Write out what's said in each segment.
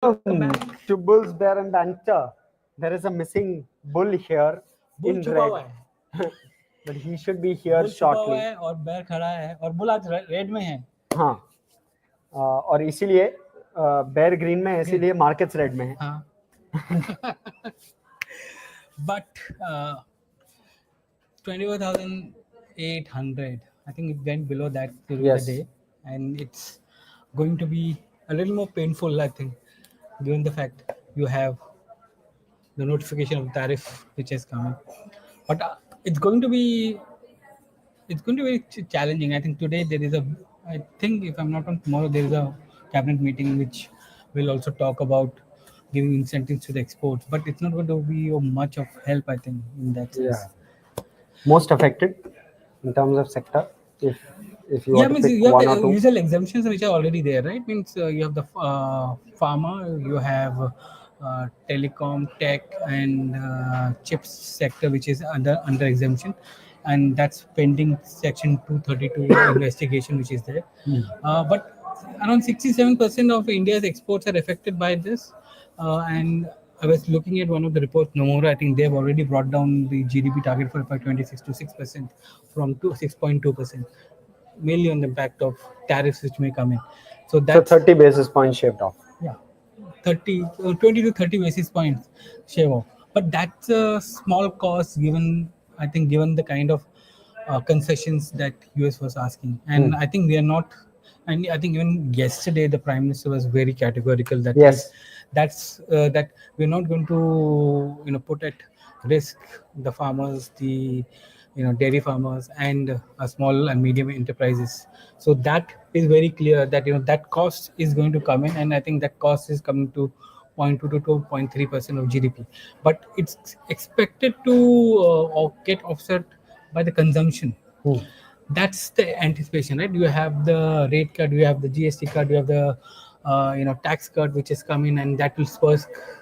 To bulls, bear and banter. There is a missing bull here bull in छुपा red. हुआ है, But he should be here bull छुपा हुआ shortly. है और बेयर खड़ा है और बुल आज रेड में है. हाँ, और इसीलिए बेयर ग्रीन में है, इसीलिए मार्केट्स रेड में है. हाँ. But 21,800, I think it went below that during Yes. the day, and it's going to be a little more painful, I think, given the fact you have the notification of tariff which is coming. But it's going to be very challenging. I think today there is a, I think if I'm not wrong, tomorrow there is a cabinet meeting which will also talk about giving incentives to the exports. But it's not going to be of much of help, I think, in that sense. Yeah. Most affected in terms of sector, if you Yeah, want to means pick you have one the or two. usual exemptions which are already there, right? Means you have the pharma, you have telecom, tech, and chips sector which is under exemption, and that's pending Section 232 investigation which is there. But around 67% of India's exports are affected by this, and I was looking at one of the reports, Nomura. I think they've already brought down the GDP target for FY26 to 6% from 6.2%, mainly on the impact of tariffs which may come in. So that's 30 basis points shaved off. yeah, 20 to 30 basis points shave off. But that's a small cost given, I think, given the kind of concessions that US was asking. And I think we are not, and I think even yesterday the Prime Minister was very categorical that Yes. that we're not going to put at risk the farmers, the dairy farmers and small and medium enterprises. So that is very clear that that cost is going to come in, and I think that cost is coming to 0.2 to 2.3% of GDP, but it's expected to get offset by the consumption. That's the anticipation, right? You have the rate cut, you have the GST cut, you have the tax cut which is coming, and that will spur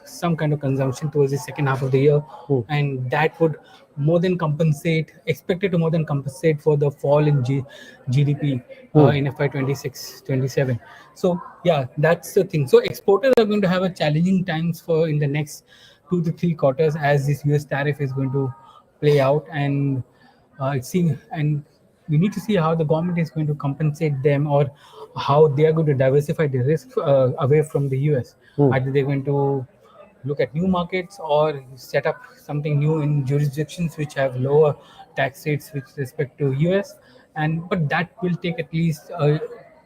some kind of consumption towards the second half of the year, and that would more than compensate, expected to more than compensate for the fall in GDP in FY26-27. So yeah, that's the thing. So exporters are going to have a challenging times for in the next 2 to 3 quarters as this US tariff is going to play out, and it seems, and we need to see how the government is going to compensate them, or how they are going to diversify the risk away from the US. Either they're going to look at new markets or set up something new in jurisdictions which have lower tax rates with respect to US, and but that will take at least a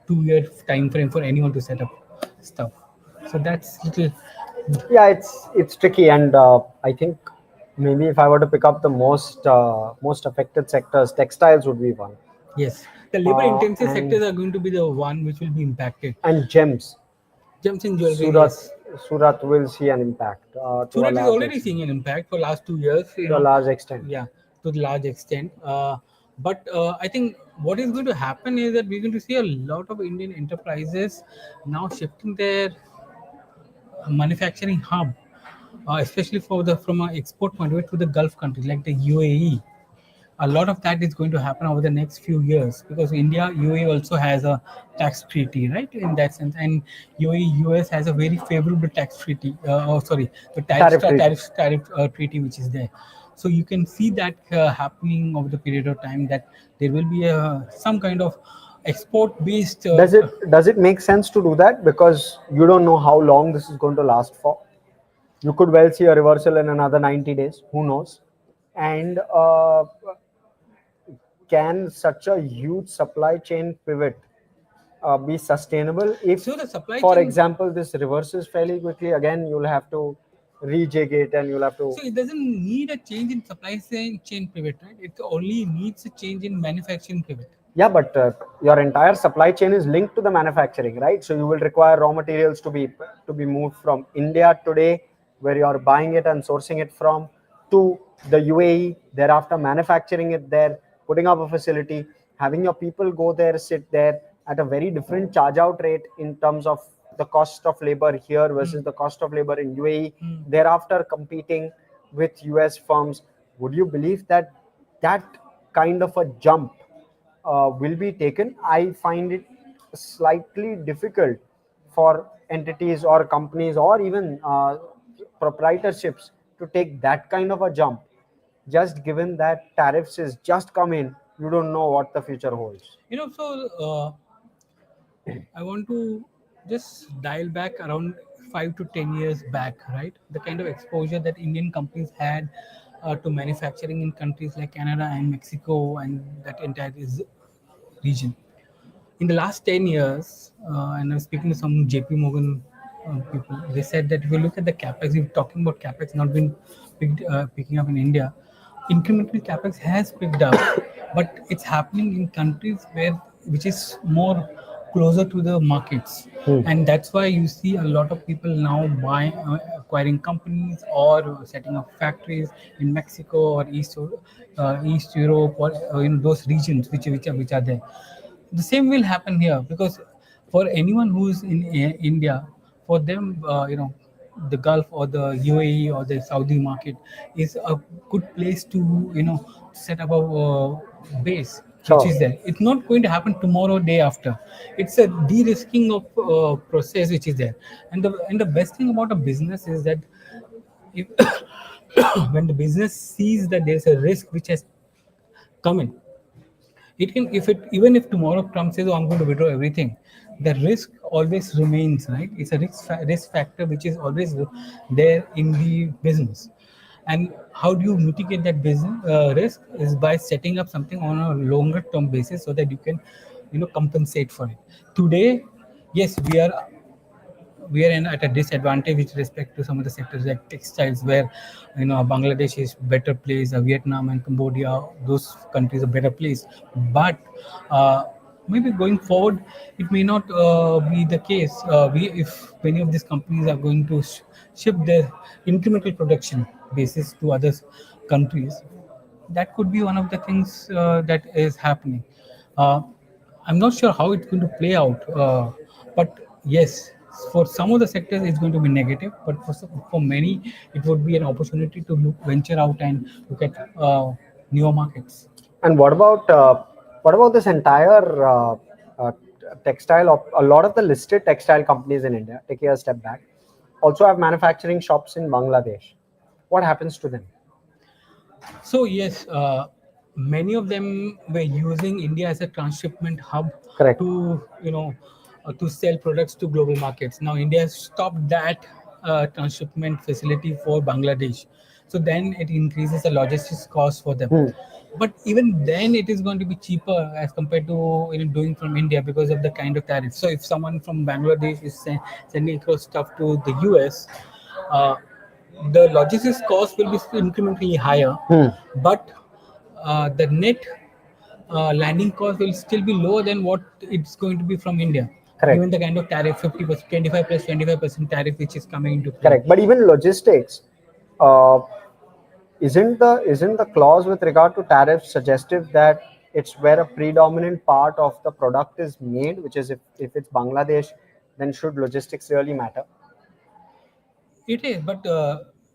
2 year time frame for anyone to set up stuff. So that's little. Yeah, it's tricky, and I think maybe if I were to pick up the most affected sectors, textiles would be one, Yes, the labor intensive and sectors are going to be the one which will be impacted. gems. Gems and jewelry, Surat yes. Surat will see an impact to a Surat is large already extent. seeing an impact for last 2 years, To a large extent. yeah, to the large extent. But I think what is going to happen is that we're going to see a lot of Indian enterprises now shifting their manufacturing hub, especially for the from an export point of view to the Gulf countries like the UAE. A lot of that is going to happen over the next few years because India, UAE also has a tax treaty, right? In that sense, and UAE, US has a very favorable tax treaty. The Tariff treaty. tariff treaty which is there. So you can see that happening over the period of time that there will be some kind of export based. Does it make sense to do that, because you don't know how long this is going to last for? You could well see a reversal in another 90 days, who knows? And can such a huge supply chain pivot be sustainable if, So the supply for chain. example, this reverses fairly quickly? Again, you'll have to rejig it, and you'll have to. So it doesn't need a change in supply chain pivot, right? It only needs a change in manufacturing pivot. Yeah, but your entire supply chain is linked to the manufacturing, right? So you will require raw materials to be moved from India today, where you are buying it and sourcing it from, to the UAE, thereafter manufacturing it there, putting up a facility, having your people go there, sit there at a very different charge out rate in terms of the cost of labor here versus the cost of labor in UAE, thereafter competing with US firms. Would you believe that that kind of a jump will be taken? I find it slightly difficult for entities or companies or even proprietorships to take that kind of a jump, just given that tariffs is just come in, you don't know what the future holds. I want to just dial back around 5 to 10 years back, right? The kind of exposure that Indian companies had to manufacturing in countries like Canada and Mexico and that entire region. In the last 10 years, and I was speaking to some JP Morgan people, they said that if you look at the capex, we're talking about capex not been picking up in India. Incremental capex has picked up, but it's happening in countries where which is more closer to the markets, and that's why you see a lot of people now acquiring companies or setting up factories in Mexico or East Europe or those regions which are there. The same will happen here because for anyone who's in India, for them, the Gulf or the UAE or the Saudi market is a good place to set up a base which Sure. is there. It's not going to happen tomorrow, day after. It's a de-risking of process which is there, and the best thing about a business is that if when the business sees that there's a risk which has come in, it can if it even if tomorrow Trump says, "Oh, I'm going to withdraw everything," the risk always remains, right? It's a risk factor which is always there in the business. And how do you mitigate that business risk is by setting up something on a longer term basis so that you can compensate for it. Today, yes, we are at a disadvantage with respect to some of the sectors like textiles, where Bangladesh is better place, Vietnam and Cambodia, those countries are better place. But maybe going forward, it may not be the case. If many of these companies are going to ship their incremental production basis to other countries, that could be one of the things that is happening. Uh, I'm not sure how it's going to play out, but yes, for some of the sectors it's going to be negative, but for many it would be an opportunity to venture out and look at newer markets. And what about this entire uh, textile? A lot of the listed textile companies in India, taking a step back, also have manufacturing shops in Bangladesh. What happens to them? So yes, many of them were using India as a transshipment hub Correct. to sell products to global markets. Now India has stopped that transshipment facility for Bangladesh, so then it increases the logistics cost for them. Hmm. But even then, it is going to be cheaper as compared to doing from India because of the kind of tariff. So if someone from Bangladesh is sending across stuff to the US, uh, the logistics cost will be incrementally higher, Hmm. but the net landing cost will still be lower than what it's going to be from India, Correct. given the kind of tariff 50%, 25 plus 25% tariff which is coming into play. Correct. But even logistics, uh, isn't the clause with regard to tariffs suggestive that it's where a predominant part of the product is made, which is if it's Bangladesh, then should logistics really matter? It is, but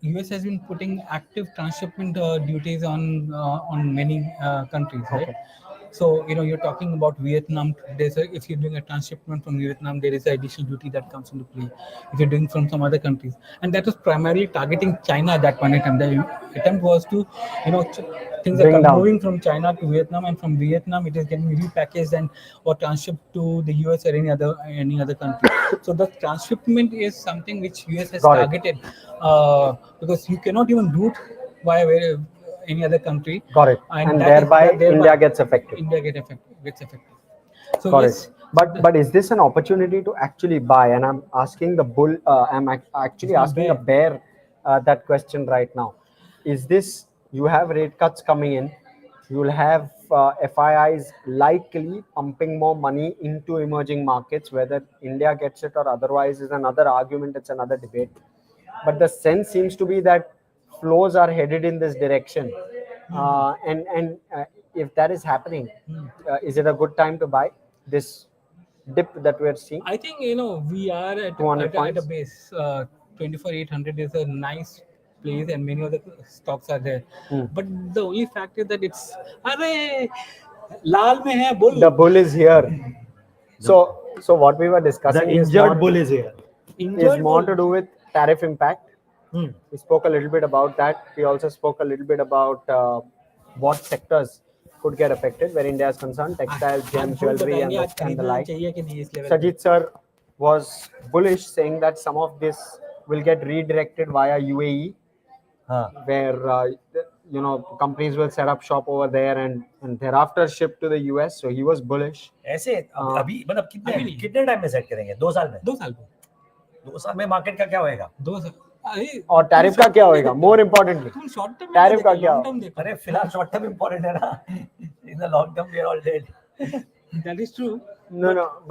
US has been putting active transshipment duties on many countries, right? Okay. So you're talking about Vietnam. If you're doing a transshipment from Vietnam, there is an additional duty that comes into play. If you're doing from some other countries, and that was primarily targeting China at that point in time. The attempt was to, you know, ch- things are Bring down. moving from China to Vietnam, and from Vietnam it is getting repackaged and or transshipped to the US or any other country. So the transshipment is something which US has Got it. targeted because you cannot even do it via any other country, Got it. and And that is thereby thereby India gets affected. India gets affected. So Got it. yes, But is this an opportunity to actually buy? And I'm asking the bull. Actually it's not asking a bad. bear that question right now. Is this, you have rate cuts coming in? You'll have FIIs likely pumping more money into emerging markets. Whether India gets it or otherwise is another argument. It's another debate. But the sense seems to be that flows are headed in this direction. And if that is happening, is it a good time to buy this dip that we're seeing? I think we are 200 at a points. base. 24,800 is a nice place, and many other stocks are there. Hmm. But the only fact is that it's अरे लाल में है bull. The bull is here. So So what we were The discussing is injured bull is here. more to do with tariff impact. Hmm. We spoke a little bit about that. We also spoke a little bit about what sectors could get affected where India is concerned: textiles, gems, jewelry, and the like. Sajeet sir was bullish, saying that some of this will get redirected via UAE, Huh. where companies will set up shop over there and thereafter ship to the US. So he was bullish. ऐसे अभी मतलब कितने time में set करेंगे? 2 साल में? 2 साल में 2 साल में मार्केट का क्या होएगा? 2 साल और टैरिफ का क्या होएगा? More importantly short term tariff का क्या? अरे फिलहाल शॉर्ट टर्म इंपॉर्टेंट है ना. In the long term we are all dead. That is true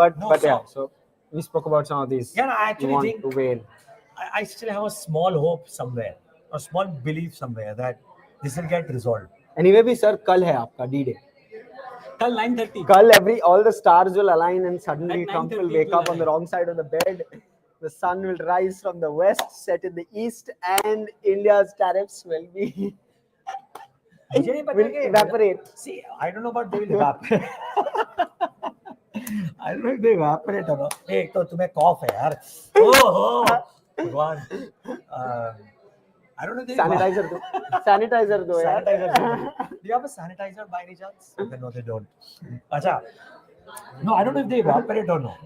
But yeah, so we spoke about some of these. Yeah, I actually you want think to weigh in. I still have a small hope somewhere, a small belief somewhere that this will get resolved. Anyway भी sir कल है आपका D-Day. कल 9:30 कल all the stars will align and suddenly At Trump will 9:30 wake it will up on the wrong side of the bed. The sun will rise from the west, set in the east, and India's tariffs will be मुझे नहीं पता will कि evaporate. See, I don't know about they will evaporate. I don't know if they evaporate or not. एक तो तुम्हें कॉफ है यार. ओह भगवान. I don't know if they Sanitizer दो यार. Sanitizer. Do you have a sanitizer by any chance? Okay, no, they don't. Acha. No, I don't know if they evaporate or not.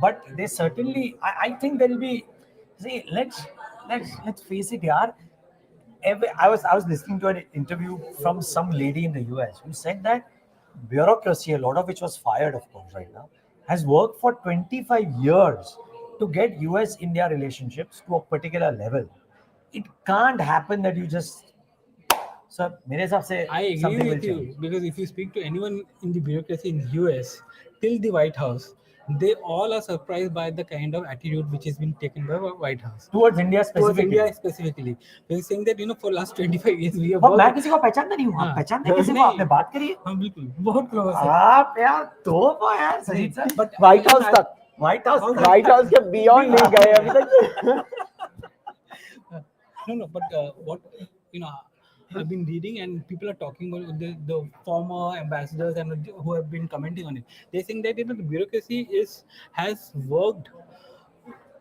But they certainly. I think there will be. See, let's face it, yaar. I was listening to an interview from some lady in the US who said that bureaucracy, a lot of which was fired, of course, right now, has worked for 25 years to get US-India relationships to a particular level. It can't happen that you just. So, मेरे हिसाब से I agree something will with you change. because if you speak to anyone in the bureaucracy in US till the White House, they all are surprised by the kind of attitude which has been taken by White House Towards India towards specifically. India specifically. They're saying that for last 25 years we have और मैं worked. किसी को पहचानता नहीं हूँ. आप हाँ. पहचानते हैं किसी को? नहीं. आपने बात करी है? हाँ बिल्कुल बहुत क्लोज है. आप यार तोप हो यार Sajit sir. But White House तक. White House. White House के beyond नहीं गए अभी तक. No, but what I've been reading and people are talking about the former ambassadors and who have been commenting on it. They're saying that the bureaucracy has worked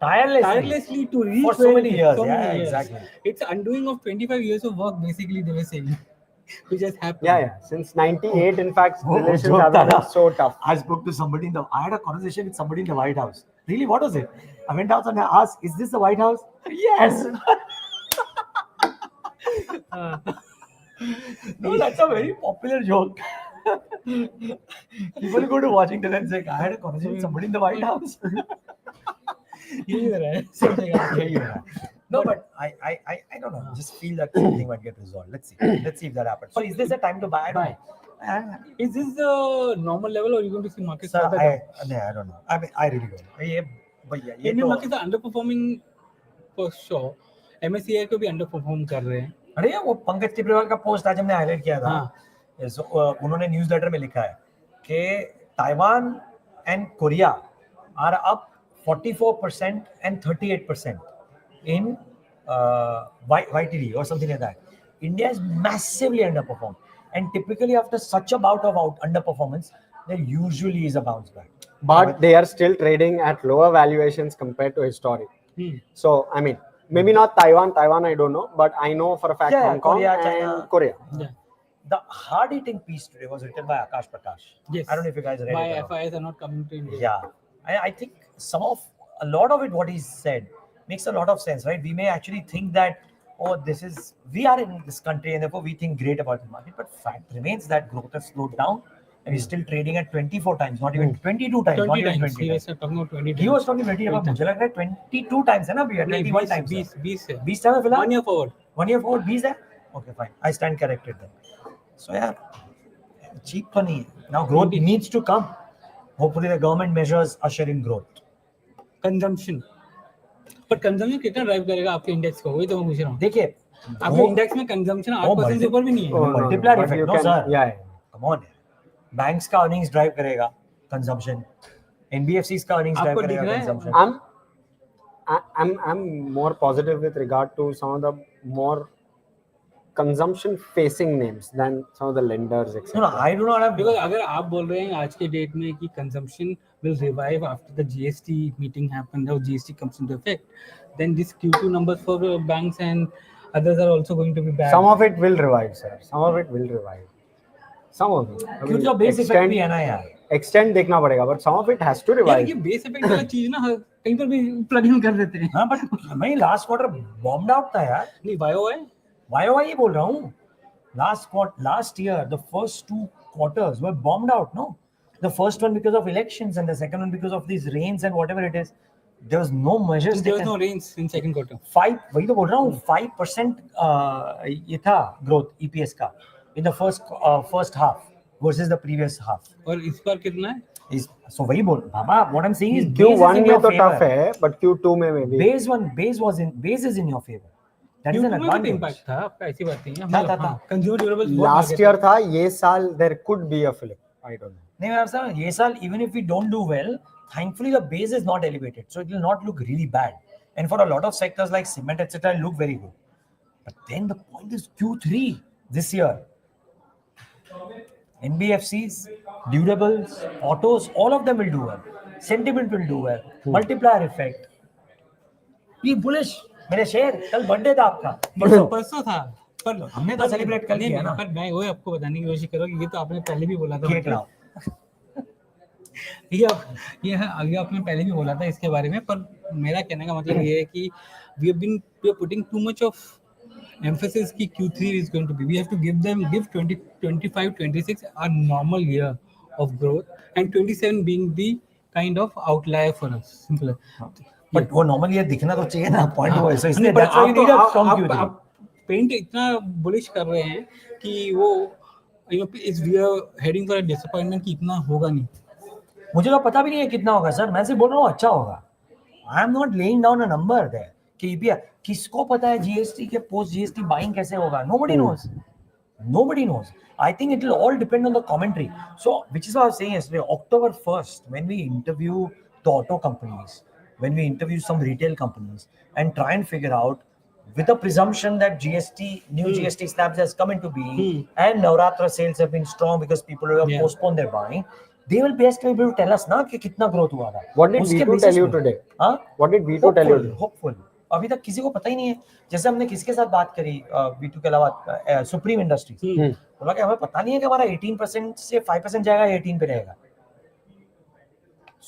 tirelessly to reach For so where many it is. years. So Yeah, many years. exactly. It's undoing of 25 years of work, basically, they were saying, which has happened. Yeah. Since '98, in fact, Oh, relations joke haven't था. been so tough. I spoke to somebody I had a conversation with somebody in the White House. Really, what was it? I went out and I asked, "Is this the White House?" Yes. No, that's a very popular joke. People go to Washington and say, "I had a conversation with somebody in the White House." यही हो रहा है, सब जगह. Yeah, you're right. No, but I don't know. Just feel that something might get resolved. Let's see if that happens. So, is this a time to buy? I don't know. Is this the normal level or are you going to see markets Sir, further down? I don't know. I mean, I really don't know. भैया ये Indian तो markets are underperforming for sure. MSCI को भी underperform कर रहे हैं. अरे वो पंकज टिब्रेवाल का पोस्ट आज हमने हाईलाइट किया था. हाँ. So, उन्होंने न्यूज़लेटर में लिखा है कि Taiwan and Korea are up 44% and 38% in YTD or something like that. India is massively underperformed, and typically after such a bout of underperformance, there usually is a bounce back. But they are still trading at lower valuations compared to historic. So, I mean, maybe not Taiwan, I don't know, but I know for a fact Yeah, Hong Kong Korea, and China. Korea. Yeah. The hard-hitting piece today was written by Akash Prakash. Yes. I don't know if you guys read it. Why or not. FIs are not coming to India. Yeah, I think a lot of it, what he said, makes a lot of sense, right? We may actually think that, we are in this country and therefore we think great about the market, but fact remains that growth has slowed down and is still trading at 24 times, not even 22 times, not 20 even times. 20 He times. was talking about 20 times. He was talking 20 times. मुझे लग रहा है 22 times है ना भैया, 21 times. 20 20 time है फिलहाल. 1 year forward. 1 year forward 20 है. Okay, fine. I stand corrected then. So yeah, cheap तो नहीं है. Now growth needs to come. Hopefully the government measures usher in growth. Consumption. पर कंजम्पशन कितना ड्राइव करेगा आपके इंडेक्स को, वही तो मैं पूछ रहा हूँ. देखिए आपके इंडेक्स में कंजम्पशन 8% से ऊपर भी नहीं है. Oh, no, multiplier but effect, you no can- sir. Yeah. Come on. Banks का earnings drive करेगा consumption. NBFCs का earnings drive आपको दिख करेगा रहा है? consumption. I'm more positive with regard to some of the more consumption facing names than some of the lenders, etc. No, I do not have. Because अगर आप बोल रहे हैं आज के डेट में कि consumption will revive after the GST meeting happened or GST comes into effect, then this Q2 numbers for banks and others are also going to be bad. Some of it will revive, sir. Some of it will revive. Some of it. I क्योंकि base effect भी है ना यार. Extent देखना पड़ेगा, but some of it has to यार revive. ये base effect वाला चीज ना कहीं पर भी प्लग इन कर देते हैं. हाँ, बट भाई लास्ट क्वार्टर बॉम्ब्ड आउट था यार. नहीं YOY YOY ही बोल रहा हूँ. Last year, the first 2 quarters were bombed out, no? The first one because of elections and the second one because of these rains and whatever it is. There was no measures there was taken. no rains in second quarter. वही तो बोल रहा हूँ, 5% ये था growth EPS का in the first half versus the previous half. और इस बार कितना है? So वही बोल बाबा, what I'm saying is Q1 में तो tough है, but Q2 में maybe. Base is in your favor. That is an Q2 में advantage. भी impact था, आपका ऐसी बात नहीं है. था. Consumer durables Last year था, ये साल there could be a flip. I don't know. नहीं, मैं आपसे ये साल even if we don't do well, thankfully the base is not elevated, so it will not look really bad. And for a lot of sectors like cement, etc., it look very good. But then the point is Q3 this year. NBFCs, durables, autos, all of them will do well. Sentiment will do well. Multiplier effect. Be bullish. मेरे share कल birthday था आपका. परसों था, पर हमने तो celebrate कर लिया ना. पर मैं वही आपको बताने की कोशिश करूँ कि ये तो आपने पहले भी बोला था. केक लाओ. ये आगे आपने पहले भी बोला था इसके बारे में, पर मेरा कहने का मतलब ये है कि we are putting too much of emphasis कि Q3 is going to be, we have to give 25 26 a normal year of growth and 27 being the kind of outlier for us. Simple. But वो normally ये दिखना तो चाहिए ना. Point वो है. So इसलिए that's why we need a strong Q3. आप पेंट इतना बुलिश कर रहे हैं कि वो is we are heading for a disappointment कि इतना होगा नहीं. मुझे तो पता भी नहीं है कितना होगा सर. मैं सिर्फ बोल रहा हूँ अच्छा होगा. I am not laying down a number there कि किसको पता है जीएसटी के पोस्ट जीएसटी बाइंग कैसे होगा. Nobody knows. I think it will all depend on the commentary. So which is what I was saying yesterday, October 1st, when we interview the auto companies, when we interview some retail companies and try and figure out, with the presumption that new GST slabs has come into being and Navratra sales have been strong because people have postponed their buying, they will best be able to tell us na कि कितना growth हुआ था. What did V2 tell you today? हाँ? What did V2 tell you today? Hopeful. अभी तक किसी को पता ही नहीं है. जैसे हमने किसके साथ बात करी V2 के अलावा सुप्रीम इंडस्ट्रीज, बोला कि हमें पता नहीं है कि हमारा 18% से 5% जाएगा या 18 पे रहेगा.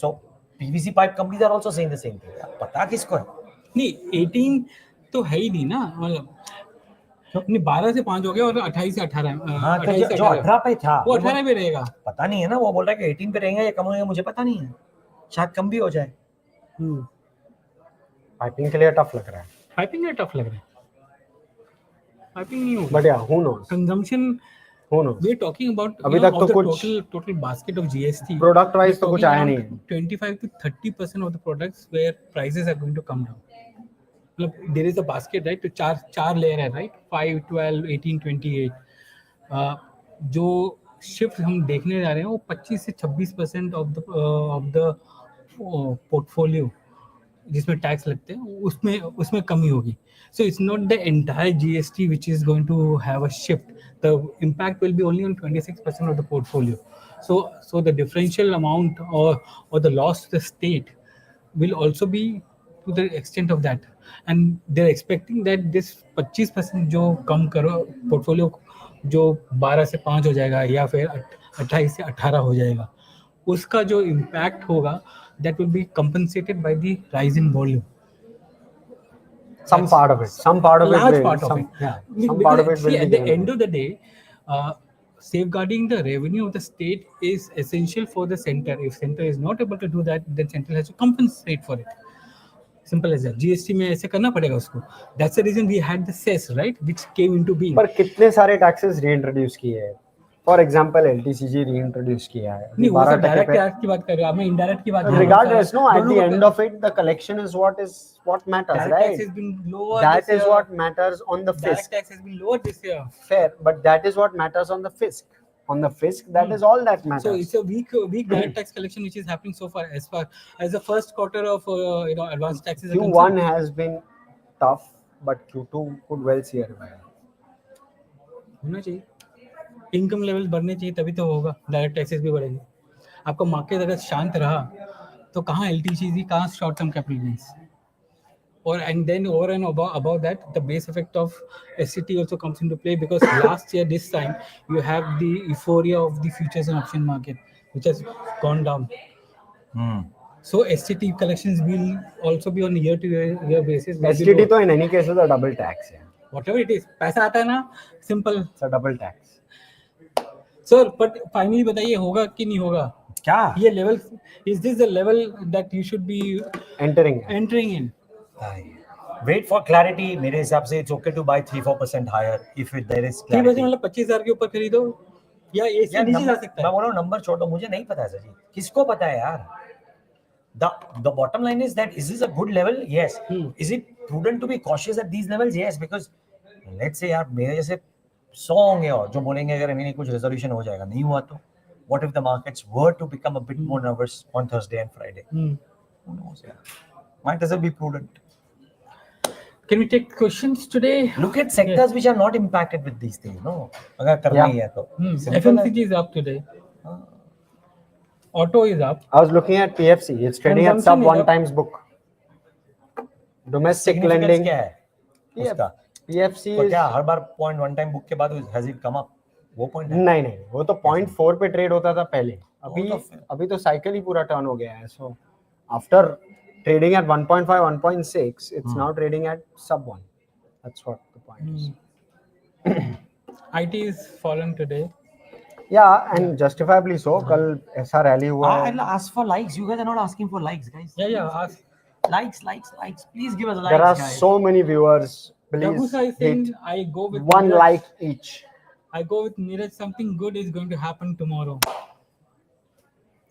So PVC pipe companies are also saying the same thing. पता किसको है? नहीं 18 तो है ही नहीं ना. मतलब नहीं 12 से 5 हो गया और 28 से 18. हाँ, तो जो 18 पे था वो 18 पे रहेगा. पता नहीं है ना. वो बोल रहा है कि 18 पे रहेगा या कम होगा मुझे पता नहीं है. शायद कम भी हो जाए. पाइपिंग के लिए टफ लग रहा है. पाइपिंग में टफ लग रहा है. पाइपिंग नहीं होगा. But yeah, who knows? Consumption. Who knows? We are talking about अभी तक तो कुछ total basket of GST. Product wise तो कुछ आया नहीं है. 25 to 30% of the products where prices are going to come down. मतलब there is a basket, right? तो चार layer है, right? 5, 12, 18, 28. जो shift हम देखने जा रहे हैं वो 25 से 26% of the portfolio जिसमें टैक्स लगते हैं उसमें कमी होगी. So it's not the entire GST which is going to have a shift. The impact will be only on 26% of the portfolio. So the differential amount or the loss to the state will also be to the extent of that. And they're expecting that this 25% जो कम करो portfolio जो 12 से 5 हो जाएगा या फिर 28 से 18 हो जाएगा, उसका जो impact होगा that will be compensated by the rise in volume. Some part of it. Some part of it will. Some part of it will. At the end of the day, safeguarding the revenue of the state is essential for the center. If center is not able to do that, then central has to compensate for it. Simple as that. GST में ऐसे करना पड़ेगा उसको. That's the reason we had the cess, right, which came into being. पर कितने सारे taxes reintroduce किए हैं? For example, LTCG reintroduce किया है. नहीं वो डायरेक्ट टैक्स की बात कर रहा हूँ. मैं indirect की बात कर रहा हूँ. Regardless, no. At the end of it, the collection is what matters, direct right? Tax has been lower. That is what matters on the Direct fisc. tax has been lower this year. Fair, but that is what matters on the fisc. On the fisc, that is all that matters. So it's a weak direct tax collection which is happening so far as the first quarter of advanced taxes. Q1 has been tough, but Q2 could well see a revival. होना चाहिए, income level बढ़ने चाहिए, तभी तो होगा, direct taxes भी बढ़ेंगे। आपका मार्केट अगर शांत रहा तो कहाँ LTC, कहाँ short term capital gains, or and then over and above that, the base effect of SCT also comes into play, because last year this time you have the euphoria of the futures and option market, which has gone down. So SCT collections will also be on year to year basis, will be STT lower. तो in any case is a double tax है. Whatever it is, पैसा आता है ना, simple. It's a double tax. Sir, but finally बताइए होगा कि नहीं होगा? क्या ये level, is this the level that you should be Entering. in? Wait for clarity. मेरे हिसाब से it's okay to buy 3-4% higher if there is 3% clarity. मतलब 25,000 के ऊपर खरीदो, या इससे यार नीचे जा नंबर, सकता मैं है? बोल रहा हूँ नंबर छोड़ दो, मुझे नहीं पता है सर, किसको पता है यार. The bottom line is that is this a good level? Yes. Is it prudent to be cautious at these levels? Yes, because let's say यार मेरे जैसे 100 होंगे और जो बोलेंगे अगर नहीं कुछ रेजोल्यूशन हो जाएगा, नहीं हुआ तो what if the markets were to become a bit more nervous on Thursday and Friday? Who knows? Might as well be prudent. Can we take questions today? Look at sectors which are not impacted with these things. No, अगर करना ही है तो simple है. FMCG is up today. Auto is up. I was looking at PFC. It's trading at sub Consumption is 1 up. times book. Domestic Significance lending. क्या है उसका? PFC तो is क्या हर बार 0.1 टाइम बुक के बाद has it come up? वो point है. नहीं नहीं, वो तो 0.4 पे ट्रेड होता था पहले. तो अभी तो साइकिल ही पूरा टर्न हो गया है. So after trading at 1.5 1.6, it's now trading at sub 1. That's what the point is. IT is fallen today. Yeah, and justifiably so. कल ऐसा रैली हुआ है. I'll ask for likes. You guys are not asking for likes, guys. Yeah. Ask. Likes. Please give us likes, There are guys. so many viewers. Please Dagusa is saying hit I go with 1 Niraj. like each. I go with Niraj. Something good is going to happen tomorrow.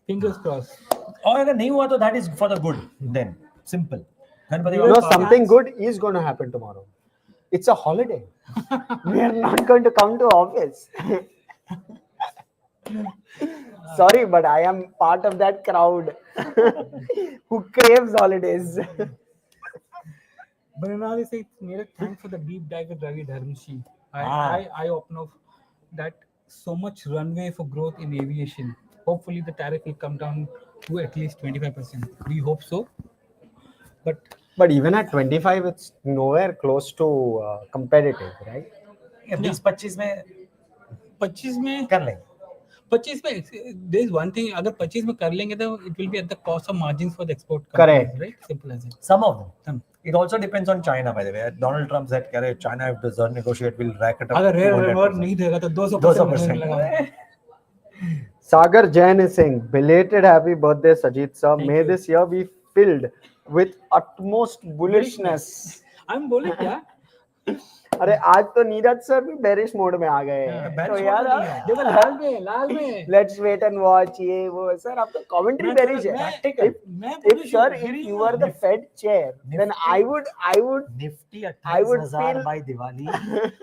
Fingers crossed. और अगर नहीं हुआ तो that is for the good. Then simple. Ganpati No, Baba something good is going to happen tomorrow. It's a holiday. We are not going to come to office. Sorry, but I am part of that crowd who craves holidays. But say Niraj, thanks for the deep dive with Ravi Dharmshi. I open up that so much runway for growth in aviation. Hopefully the tariff will come down to at least 25%. We hope so. But even at 25, it's nowhere close to competitive, right? 20-25 में 25 में कर लेंगे. 25 में there is one thing, अगर 25 में कर लेंगे तो it will be at the cost of margins for the export Correct. companies, right? Simple as it. Some of them. It also depends on China, by the way. Donald Trump said, "Kare China if doesn't negotiate, will rack it up." अगर rare 200%. Reward नहीं देगा तो 200% लगा. Sagar Jain is saying, belated happy birthday, Sajeet sir. Thank May you. this year be filled with utmost bullishness. I'm बोले क्या? अरे आज तो नीरज सर भी बेरिश मोड में आ गए हैं. bearish तो mode यार में नहीं है. देखो लाल में लेट्स वेट एंड वॉच. ये वो सर आपका कमेंट्री बेरिश है. मैं If sir, if you were the Fed chair, then I would Nifty I would 28,000 feel- by Diwali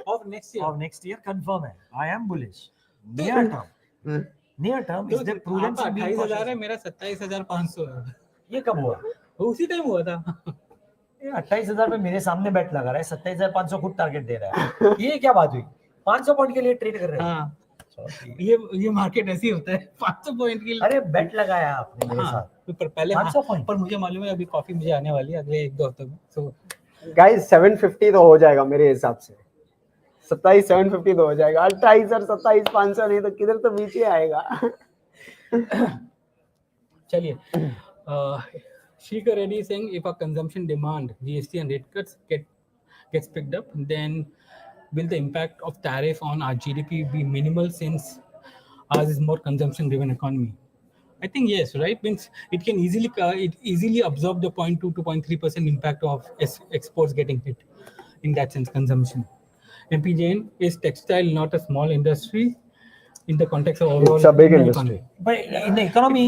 of next year. confirm है. I am bullish. Near term is the prudence आपका in being 28,000 है, cautious. मेरा 27,500 है. ये कब हुआ? उसी time हुआ था. ये 28,000 पे मेरे सामने बेट लगा रहा है, 27,500 खुद टारगेट दे रहा है. ये क्या बात हुई? 500 पॉइंट के लिए ट्रेड कर रहे हैं. हाँ, ये मार्केट ऐसे ही होता है. 500 पॉइंट के लिए. अरे बेट लगाया आपने मेरे हाँ, साथ. पर पहले 500 point. पर मुझे मालूम है अभी कॉफी मुझे आने वाली है अगले 1-2 हफ्तों में. So guys 750 तो हो जाएगा मेरे हिसाब से. 27,750 तो हो जाएगा. 28 और 27,500 नहीं तो किधर तो बीच ही आएगा. चलिए. Shikha Reddy is saying if our consumption demand, GST and rate cuts gets picked up, then will the impact of tariff on our GDP be minimal since ours is more consumption driven economy? I think yes, right? Means it can easily absorb the 0.2 to 0.3% impact of exports getting hit. In that sense, consumption. MP Jain, is textile not a small industry in the context of overall? It's a big Indian industry. economy? But in the economy,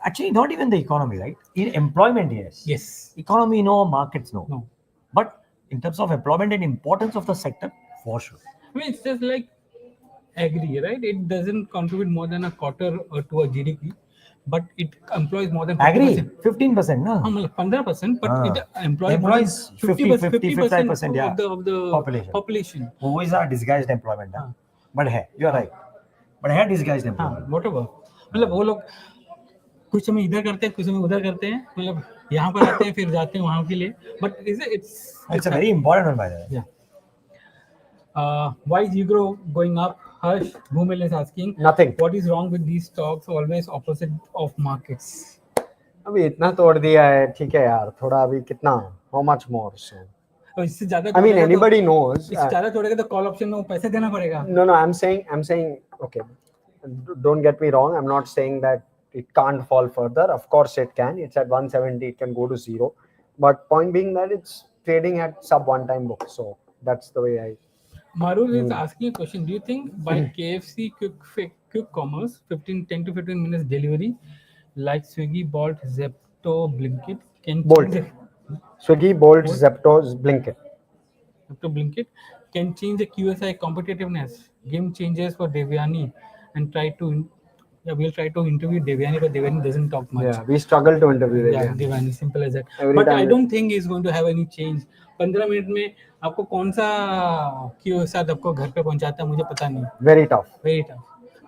actually not even the economy, right? In employment, yes. Yes. Economy, no. Markets, no. No. But in terms of employment and importance of the sector, for sure. I mean, it's just like agri, right? It doesn't contribute more than a quarter to a GDP, but it employs more than 50%. Agri, 15%, no? हाँ, मतलब 15%, but it employs Employs 50%, 55%, yeah, of the population. population. Who is our disguised employment? हाँ. but है, you're right. But है disguised हाँ employment. whatever, मतलब वो लोग कुछ समय इधर करते हैं, कुछ समय उधर करते हैं, मतलब यहाँ पर आते हैं फिर जाते हैं वहाँ के लिए, but It's a very important one, by the way. yeah. Why is Egro going up? Hersh Bhumil is asking. Nothing. What is wrong with these stocks? Always opposite of markets. अभी इतना तोड़ दिया है, ठीक है यार, थोड़ा अभी कितना, how much more? So और इससे ज्यादा I mean तोड़ेगा anybody तो, knows. इससे ज्यादा तोड़ेगा तो कॉल ऑप्शन में वो पैसे देना पड़ेगा. No, I'm saying, okay, don't get me wrong. I'm not saying that it can't fall further. Of course it can. It's at 170. It can go to zero. But point being that it's trading at sub one-time book. So that's the way I. Marul is asking a question. Do you think by KFC quick commerce 10 to 15 minutes delivery like Swiggy, Bolt, Zepto, Blinkit can Bolt. change Swiggy, Bolt, Zepto, Blinkit. Zepto, Blinkit can change the QSI competitiveness? Game changers for Devyani and we'll try to interview Devyani, but Devyani doesn't talk much. Yeah, we struggle to interview Yeah, them. Devyani, simple as that. Every But time I don't think he's going to have any change. 15 minute में आपको कौन सा Q साथ आपको घर पे पहुंचाता है मुझे पता नहीं. Very tough. Very tough.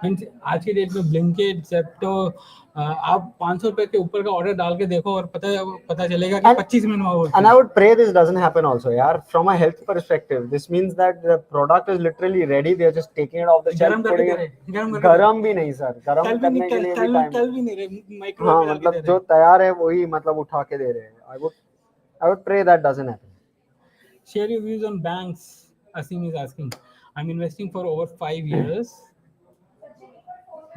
Means आज की डेट में ब्लिंकिट जेप्टो आप 500 रुपए के ऊपर का ऑर्डर डाल के देखो और पता चलेगा कि 25 मिनट में वो. And I would pray this doesn't happen also, yeah. From a health perspective, this means that the product is literally ready. They're just taking it off the shelf, गरम करके putting दे it. रहे, गरम करके गरम भी नहीं sir, गरम कल भी करने नहीं के लिए भी कल टाइम. कल भी नहीं रहे हाँ, माइक्रोवेव में डाल के मतलब दे जो रहे. तैयार है वही मतलब उठा के दे रहे हैं. I would pray that doesn't happen. Share your views on banks. Asim is asking. I'm investing for over 5 years,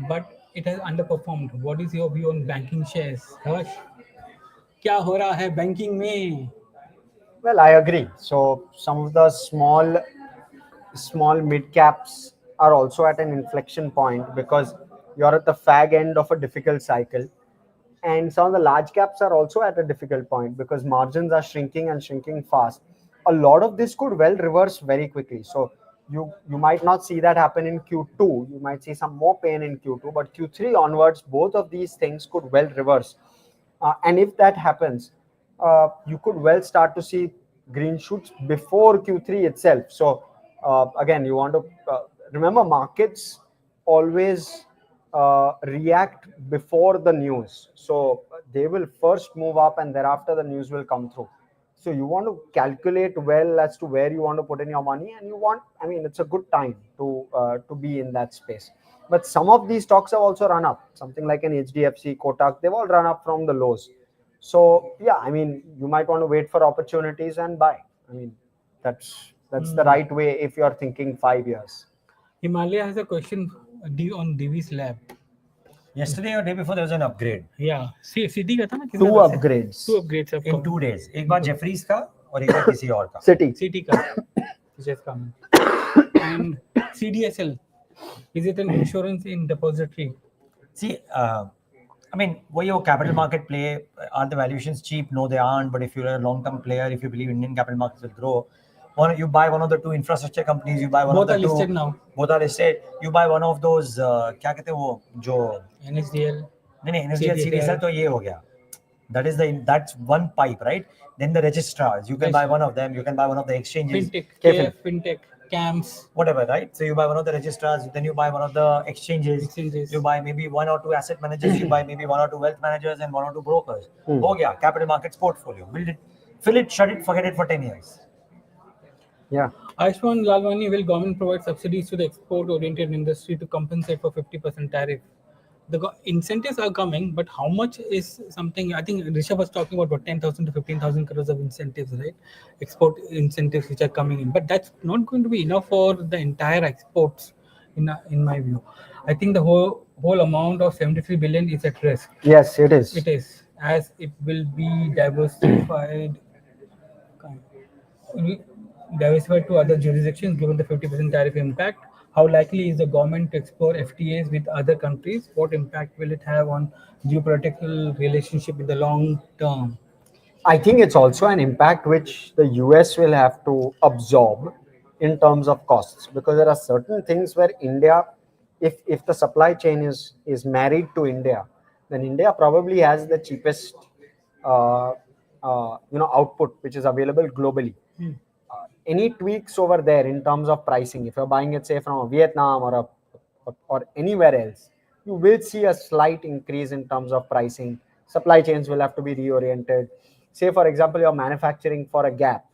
but it has underperformed. What is your view on banking shares? Hersh, क्या हो रहा है banking में? Well, I agree. So some of the small mid caps are also at an inflection point because you're at the fag end of a difficult cycle, and some of the large caps are also at a difficult point because margins are shrinking and shrinking fast. A lot of this could well reverse very quickly. So you might not see that happen in Q2. You might see some more pain in Q2, but Q3 onwards, both of these things could well reverse. And if that happens, you could well start to see green shoots before Q3 itself. So again, you want to remember markets always react before the news. So they will first move up and thereafter the news will come through. So you want to calculate well as to where you want to put in your money, and it's a good time to be in that space. But some of these stocks have also run up. Something like an HDFC, Kotak, they've all run up from the lows. So yeah, you might want to wait for opportunities and buy. That's the right way if you're thinking 5 years. Himalaya has a question on Divi's lab. Yesterday or day before there was an upgrade. Yeah, city का था ना? Two upgrades. Two upgrades have In come. 2 days. एक बार Jefferies का और एक बार किसी और का. City. City का just come. And CDSL, is it an insurance in depository? See, वही वो capital market play, are the valuations cheap? No, they aren't. But if you're a long-term player, if you believe Indian capital markets will grow, you buy one of the two infrastructure companies. You buy one Both of the are listed two. now. Both are listed. You buy one of those. क्या कहते हैं वो जो NSDL. नहीं NSDL CDSL तो ये हो गया. That's one pipe, right? Then the registrars. You can buy one of them. You can buy one of the exchanges. Fintech, KF, Fintech, CAMS. Whatever, right? So you buy one of the registrars, then you buy one of the exchanges. You buy maybe one or two asset managers, you buy maybe one or two wealth managers and one or two brokers. Oh yeah, capital markets portfolio. Build it, fill it, shut it, forget it for 10 years. Yeah. Aishwan Lalwani, will government provide subsidies to the export-oriented industry to compensate for 50% tariff? The incentives are coming, but how much is something? I think Rishabh was talking about what 10,000 to 15,000 crores of incentives, right? Export incentives which are coming in, but that's not going to be enough for the entire exports, in my view. I think the whole amount of 73 billion is at risk. Yes, it is. It is, as it will be diversified to other jurisdictions given the 50% tariff impact. How likely is the government to explore FTAs with other countries? What impact will it have on geopolitical relationship in the long term? I think it's also an impact which the US will have to absorb in terms of costs, because there are certain things where India, if the supply chain is married to India, then India probably has the cheapest output which is available globally. any tweaks over there in terms of pricing, if you're buying it say from Vietnam or anywhere else, you will see a slight increase in terms of pricing. Supply chains will have to be reoriented. Say for example you're manufacturing for a Gap,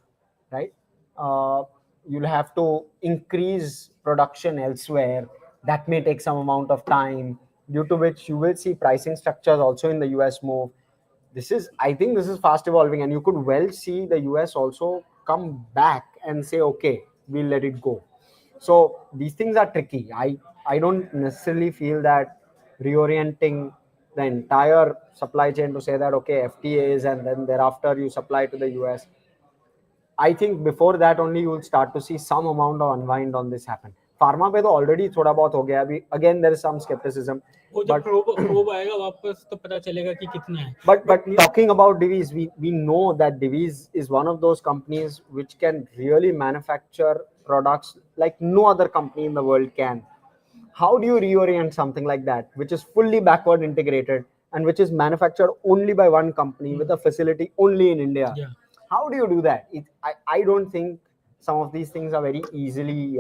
right? uh, you'll have to increase production elsewhere. That may take some amount of time, due to which you will see pricing structures also in the US move. I think this is fast evolving, and you could well see the US also come back and say, okay, we'll let it go. So these things are tricky. I don't necessarily feel that reorienting the entire supply chain to say that okay, FTAs and then thereafter you supply to the US. I think before that only you will start to see some amount of unwind on this happen. Pharma पे तो already थोड़ा बहुत हो गया अभी. Again there is some skepticism. वो जब probe आएगा वापस तो पता चलेगा कि कितना है. But talking about Divi's, we know that Divi's is one of those companies which can really manufacture products like no other company in the world can. How do you reorient something like that, which is fully backward integrated and which is manufactured only by one company with a facility only in India? Yeah. How do you do that? I don't think some of these things are very easily.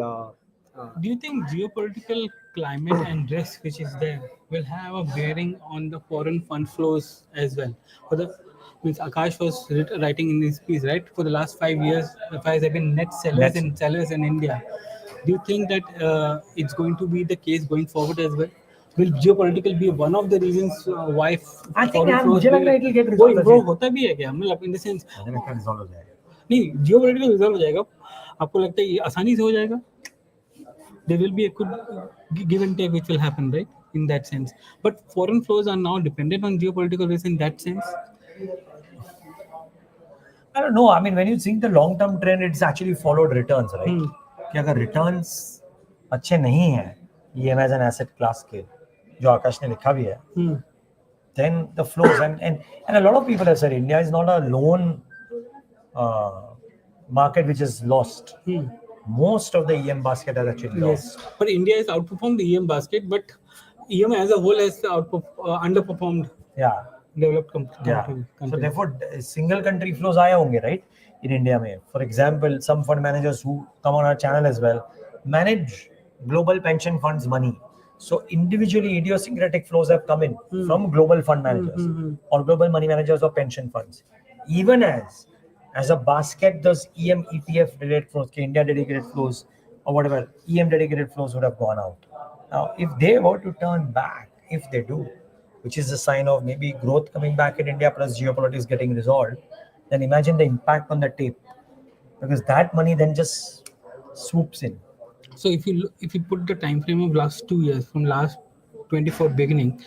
Do you think geopolitical climate and risk which is there will have a bearing on the foreign fund flows as well? For the means Akash was writing in his piece, right? For the last 5 years, the FIs have been net sellers in India. Do you think that it's going to be the case going forward as well? Will geopolitical be one of the reasons why I think foreign flows मुझे लग रहा है it will get resolved. improve होता भी है क्या? मतलब in the sense मुझे लगता है resolve हो जाएगा. नहीं जियोपॉलिटिकल रिजॉल्व हो जाएगा. आपको लगता है ये आसानी से हो जाएगा? There will be a good give and take which will happen, right? In that sense. But foreign flows are now dependent on geopolitical risk in that sense. I don't know. I mean, when you think the long-term trend, it's actually followed returns, right? कि अगर returns अच्छे नहीं हैं EM as an asset class के, जो आकाश ने लिखा भी है, then the flows and a lot of people have said India is not a lone market which is lost. Most of the EM basket has actually lost. Yes, but India has outperformed the EM basket, but EM as a whole has underperformed. Yeah. Developed Yeah. countries. So therefore, single country flows आए होंगे, right? In India में, for example, some fund managers who come on our channel as well manage global pension funds money. So individually, idiosyncratic flows have come in from global fund managers or global money managers or pension funds. Even as a basket, those EM ETF related flows, India dedicated flows or whatever EM dedicated flows would have gone out. Now, if they were to turn back, if they do, which is a sign of maybe growth coming back in India plus geopolitics getting resolved, then imagine the impact on the tape, because that money then just swoops in. So if you put the time frame of last 2 years from last 24 beginning,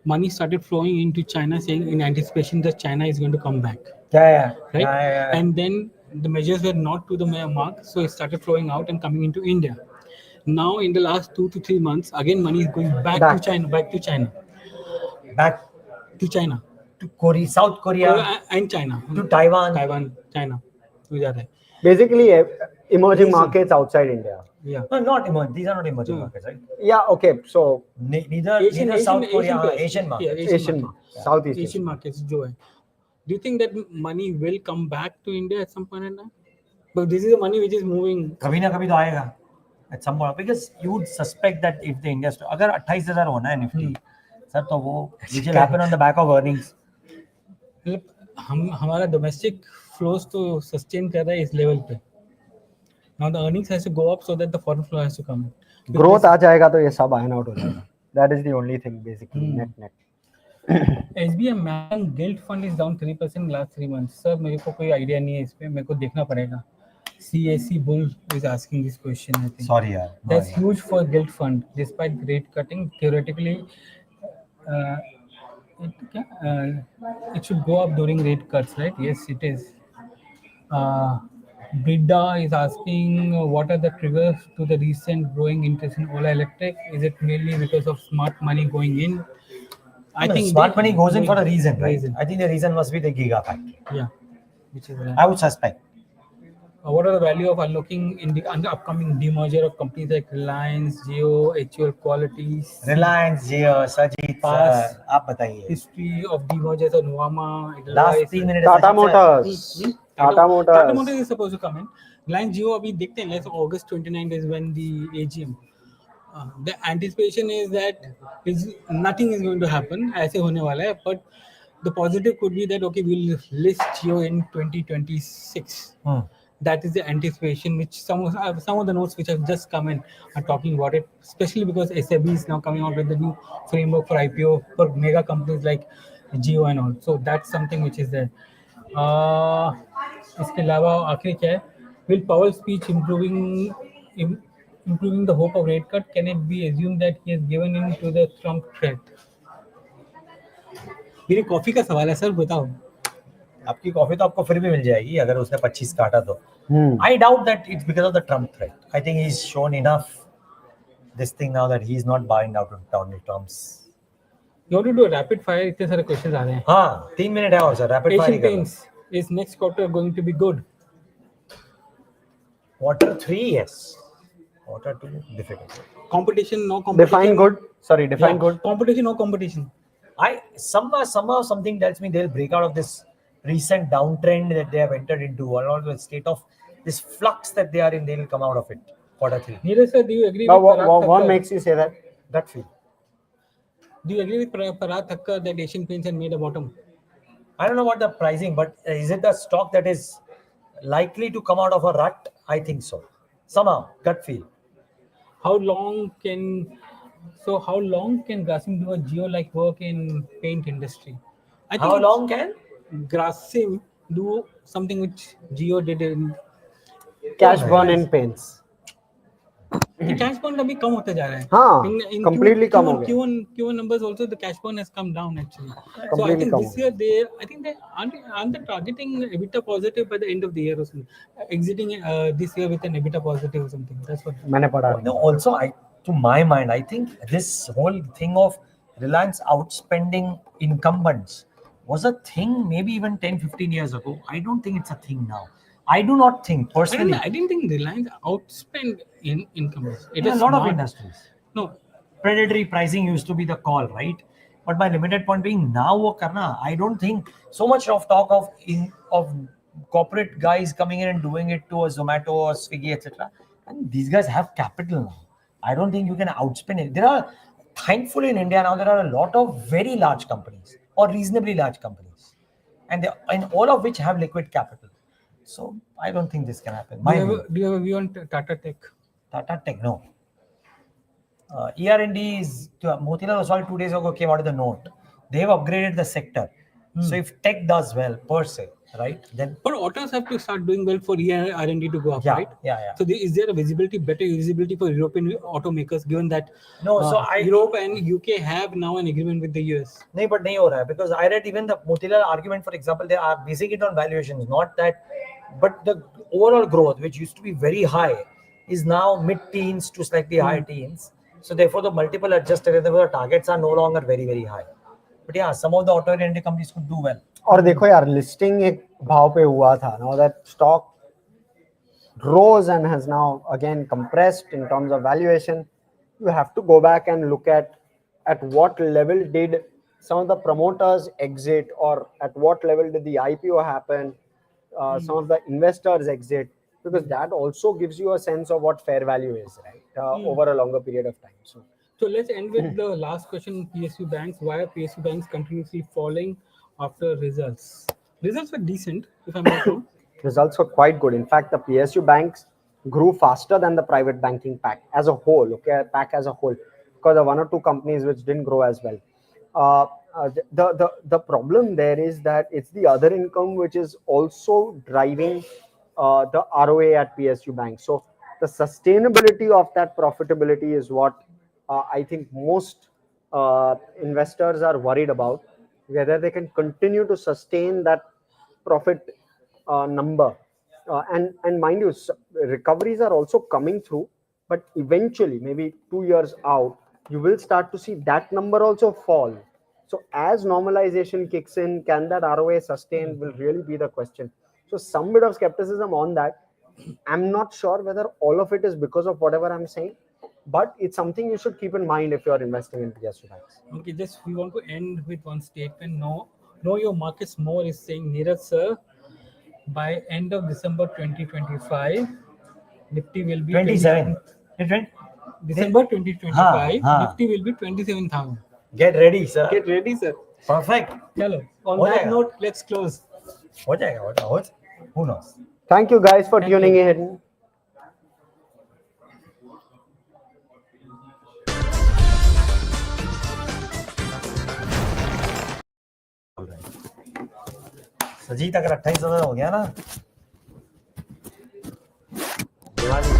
money started flowing into China, saying in anticipation that China is going to come back. Yeah. Right. Yeah. And then the measures were not to the mark, so it started flowing out and coming into India. Now in the last 2 to 3 months, again money is going back to China, back to China, to Korea, South Korea, and China, to Taiwan, China. Basically, emerging markets outside India. Yeah. No, not emerging. These are not emerging markets, right? Yeah. Okay. So neither South Korea, Asian markets. Southeast Asian markets, जो है. Do you think that money will come back to India at some point in time? But this is the money which is moving. कभी ना कभी तो आएगा at some point, because you would suspect that if the India अगर 28,000 होना है Nifty, sir तो वो which will happen on the back of earnings. हमारा domestic flows तो sustain कर रहा है इस level पे. Now the earnings has to go up so that the foreign flow has to come. Growth आ जाएगा तो ये सब iron out हो जाएगा. That is the only thing basically. Net. SBI Man Gilt Fund is down 3% in last 3 months. Sir, मेरे को कोई idea नहीं है इस पे, मेरे को देखना पड़ेगा. CAC Bull is asking this question, I think. Sorry, yaar. That's huge for Gilt Fund. Despite rate cutting, theoretically, it should go up during rate cuts, right? Yes, it is. Brida is asking, what are the triggers to the recent growing interest in Ola Electric? Is it mainly because of smart money going in? I think smart money goes in for a reason, right? I think the reason must be the giga factory. Yeah, which is right. I would suspect. what are the value of unlocking in the upcoming demerger of companies like Reliance, Jio, HUL Qualities, Reliance, Jio, Sajeet, Pass, आप बताइए. history of demergers of Nuvama, Last Edelweiss. 3 minutes. Tata Sajeet, sir. Motors. Tata Tata Motors. Motors is supposed to come in. Reliance Jio अभी देखते हैं. Let's August 29th is when the AGM. The anticipation is that is nothing is going to happen. ऐसे होने वाला है. But the positive could be that okay, we'll list Jio in 2026. That is the anticipation which some of the notes which have just come in are talking about it, especially because SAB is now coming out with the new framework for IPO for mega companies like Jio and all. So that's something which is there. इसके अलावा आखिरी क्या है? Will Powell's speech improving the hope of rate cut? Can it be assumed that he has given in to the Trump threat? मेरी coffee का सवाल है sir, बताओ. आपकी कॉफी तो आपको फिर भी मिल जाएगी अगर उसने 25 काटा तो. Hmm. I doubt that it's because of the Trump threat. I think he's shown enough this thing now that he's not buying out of Donald Trump's. You want to do a rapid fire? इतने सारे questions आ रहे हैं. हाँ 3 minute है और sir rapid fire Asian कर लो. Paints, is next quarter going to be good? Quarter 3, yes. Quarter 2 difficult. Competition, no competition. Define good. Sorry, define Yeah. good. Competition, no competition. I somehow something tells me they'll break out of this recent downtrend that they have entered into, or all the state of this flux that they are in. They will come out of it. Quarter 3. Neeraj sir, do you agree Now, with Parag what Thakkar? makes you say that? Gut feel. Do you agree with Parag Thakkar that Asian Paints had made a bottom? I don't know what the pricing, but is it a stock that is likely to come out of a rut? I think so. Somehow, gut feel. How long can Grasim do a Geo-like work in paint industry? I think How long can? Grasim do something which Geo did in Cash burn in paints. cash burn अभी कम होते जा रहे हैं. हाँ, completely कम हो गया. Q1 numbers also the cash burn has come down actually. So I Completely think come this हो year they aren't they targeting EBITDA positive by the end of the year or something. Exiting this year with an EBITDA positive or something. That's what. मैंने पढ़ा No, also, to my mind, I think this whole thing of Reliance outspending incumbents was a thing maybe even 10, 15 years ago. I don't think it's a thing now. I do not think personally. I didn't think Reliance outspend in income. It In a is lot of smart. industries, No, predatory pricing used to be the call, right? But my limited point being now wo karna, I don't think so much of talk of corporate guys coming in and doing it to a Zomato or Swiggy, etc. And these guys have capital now. I don't think you can outspend it. There are, thankfully in India now, there are a lot of very large companies or reasonably large companies, and all of which have liquid capital. So I don't think this can happen. My view. do you have a view on Tata Tech? Tata Tech, no. ER&D is Motilal Oswal 2 days ago came out with a note. They have upgraded the sector. So if tech does well per se, right? Then But autos have to start doing well for R&D to go up, Yeah, right? yeah. So is there a better visibility for European automakers given that No, so Europe and UK have now an agreement with the US? नहीं, but नहीं हो रहा है, because I read even the Motilal argument, for example, they are basing it on valuations, not that, but the overall growth, which used to be very high, is now mid-teens to slightly higher teens. So therefore, the multiple adjusted, and the targets are no longer very, very high. But yeah, some of the auto-oriented companies could do well. और देखो यार, listing एक भाव पे हुआ था. Now that stock rose and has now again compressed in terms of valuation. You have to go back and look at what level did some of the promoters exit, or at what level did the IPO happen, some of the investors exit, because that also gives you a sense of what fair value is, right, over a longer period of time. So let's end with the last question. PSU banks. Why are PSU banks continuously falling after results? Results were decent, if I'm not wrong. Results were quite good. In fact, the PSU banks grew faster than the private banking pack as a whole. Okay, pack as a whole, because there were one or two companies which didn't grow as well. The problem there is that it's the other income which is also driving the ROA at PSU banks. So the sustainability of that profitability is what I think most investors are worried about, whether they can continue to sustain that profit number. And mind you, recoveries are also coming through, but eventually, maybe 2 years out, you will start to see that number also fall. So as normalization kicks in, can that ROA sustain will really be the question. So some bit of skepticism on that. I'm not sure whether all of it is because of whatever I'm saying, but it's something you should keep in mind if you are investing in PSU banks. Okay, just we want to end with one statement. No, know your markets more is saying Niraj sir. By end of December 2025, Nifty will be 27. 27 December 2025, हाँ. Nifty will be 27,000. Get ready, sir. Get ready, sir. Perfect. Chalo. On हो that जाएगा. note, let's close. हो जाएगा. Who knows? Thank you guys for Thank tuning you. in. Sajit अगर 28,000 हो गया ना, दिवाली